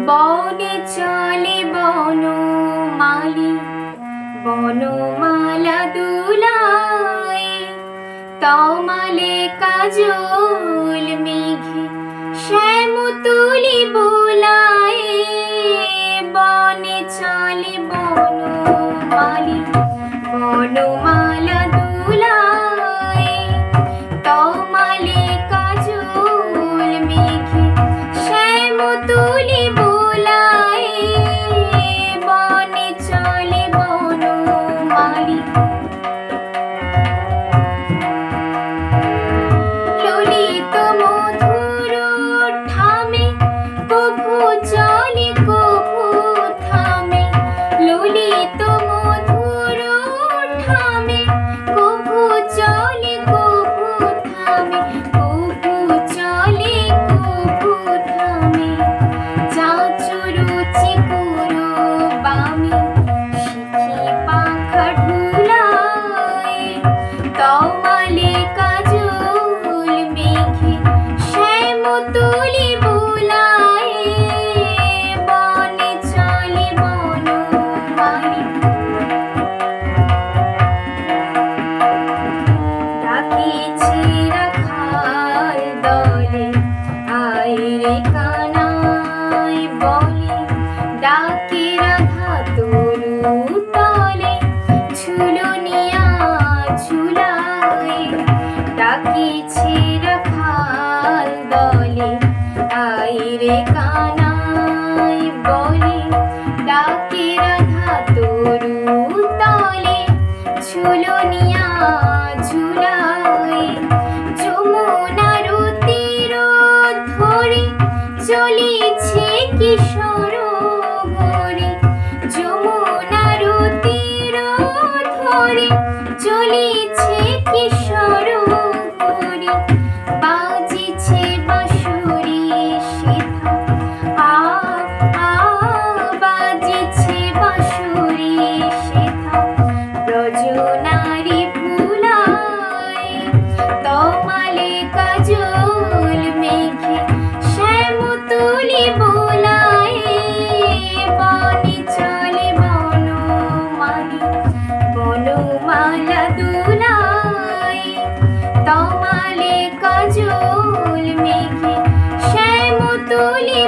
বনে চলে বনমালী, বনমালা দুলায়, তমালে কাজল মেঘে শ্যাম তুলি বোলায়। বনে চলে বনমালী, বনমালা দুলায়, তমালে কাজল মেঘে শ্যাম তুলি বোলায়। বনে চলে বনমালী, ললিত মধুর ঠামে কভু চলে কভু থামে। ললিত মধুর ঠামে কভু চলে কভু থামে, কভু চলে কভু থামে। চাঁচু রুচি কুরো বামে, শিখি পাখা ঢুলায়, তমালে কাজল মেঘে শ্যাম তুলি বোলায়। বনে চলে বনমালী, ডাকিছে রাখাল দলে, আয় রে কানাই বলে। ডাকে রাধা তরু তলে, ঝুলনিয়া ঝুলায়। ডাকিছে রাখাল দলে, আয় রে কানাই বলে। ডাকে রাধা তরু তলে, ঝুলনিয়া ঝুলায়। যমুনার তীর ধরে চলিছে কিশোর ঘরে। যমুনার তীর ধরে চলিছে কিশোর ঘরে। বাজিছে বাঁশুরি সেথা, আ আ বাজিছে বাঁশুরি সেথা। রজনারি ফুলায়, তমালে কাজল মেঘে শ্যাম তুলি বোলায়। বনে চলে বনমালী, বনমালা দুলায়, তমালে কাজল মেঘে শ্যাম তুলি